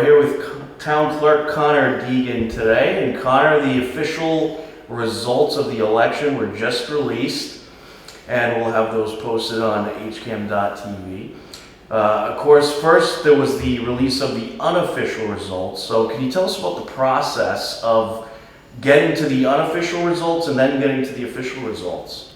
here with Town Clerk Connor Degan today. And Connor, the official results of the election were just released, and we'll have those posted on hcam.tv. Of course, first there was the release of the unofficial results. So can you tell us about the process of getting to the unofficial results and then getting to the official results?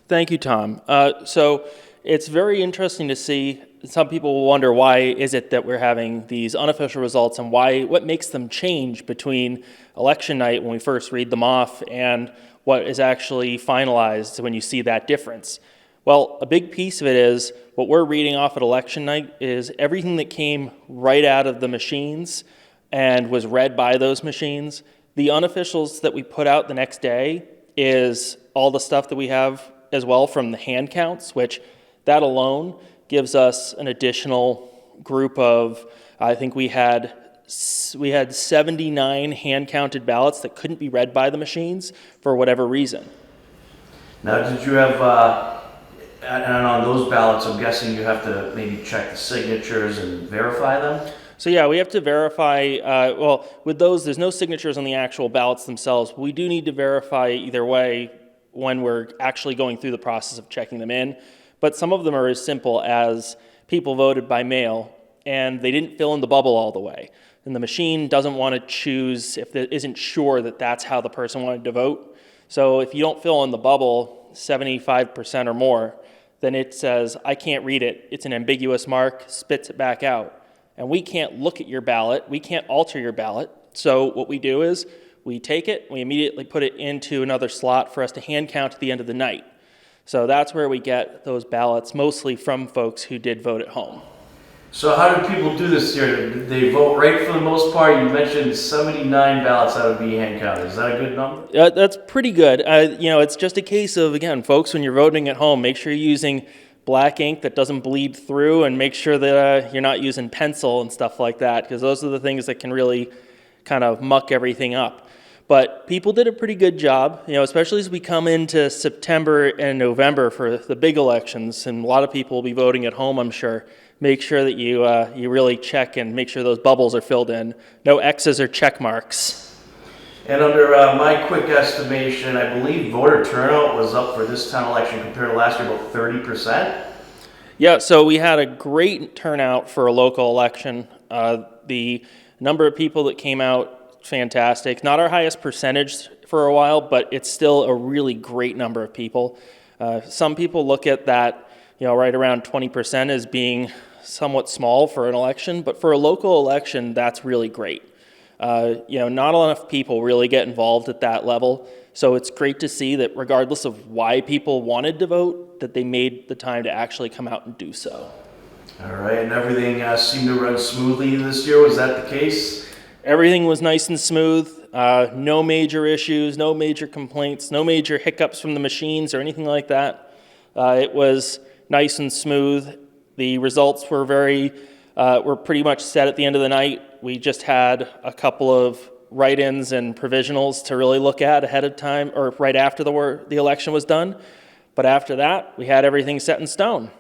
Thank you, Tom. So it's very interesting to see. Some people will wonder, why is it that we're having these unofficial results, and what makes them change between election night when we first read them off and what is actually finalized when you see that difference? Well, a big piece of it is what we're reading off at election night is everything that came right out of the machines and was read by those machines. The unofficials that we put out the next day is all the stuff that we have as well from the hand counts, which that alone gives us an additional group of, I think we had 79 hand-counted ballots that couldn't be read by the machines for whatever reason. Now, did you have, and on those ballots, I'm guessing you have to maybe check the signatures and verify them? So yeah, we have to verify, well, with those, there's no signatures on the actual ballots themselves. We do need to verify either way when we're actually going through the process of checking them in. But some of them are as simple as people voted by mail and they didn't fill in the bubble all the way. And the machine doesn't want to choose if it isn't sure that that's how the person wanted to vote. So if you don't fill in the bubble 75% or more, then it says, I can't read it. It's an ambiguous mark, spits it back out. And we can't look at your ballot. We can't alter your ballot. So what we do is we take it, we immediately put it into another slot for us to hand count at the end of the night. So that's where we get those ballots, mostly from folks who did vote at home. So how do people do this here? Did they vote right for the most part? You mentioned 79 ballots that would be hand counted. Is that a good number? That's pretty good. It's just a case of, again, folks, when you're voting at home, make sure you're using black ink that doesn't bleed through, and make sure that you're not using pencil and stuff like that, because those are the things that can really kind of muck everything up. But people did a pretty good job, especially as we come into September and November for the big elections, and a lot of people will be voting at home, I'm sure. Make sure that you really check and make sure those bubbles are filled in. No X's or check marks. And under my quick estimation, I believe voter turnout was up for this town election compared to last year about 30%. Yeah, so we had a great turnout for a local election. The number of people that came out, fantastic. Not our highest percentage for a while, but it's still a really great number of people. Some people look at that, right around 20% as being somewhat small for an election, but for a local election, that's really great. Not enough people really get involved at that level, so it's great to see that regardless of why people wanted to vote, that they made the time to actually come out and do so. All right, and everything seemed to run smoothly this year. Was that the case? Everything was nice and smooth, no major issues, no major complaints, no major hiccups from the machines or anything like that. It was nice and smooth. The results were were pretty much set at the end of the night. We just had a couple of write-ins and provisionals to really look at ahead of time, or right after the election was done. But after that, we had everything set in stone.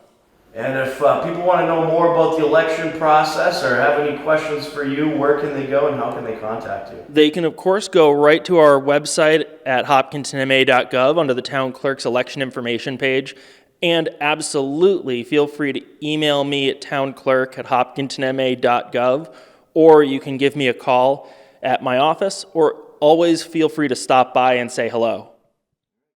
And if people want to know more about the election process or have any questions for you, where can they go and how can they contact you? They can, of course, go right to our website at hopkintonma.gov under the town clerk's election information page. And absolutely feel free to email me at townclerk@hopkintonma.gov, or you can give me a call at my office, or always feel free to stop by and say hello.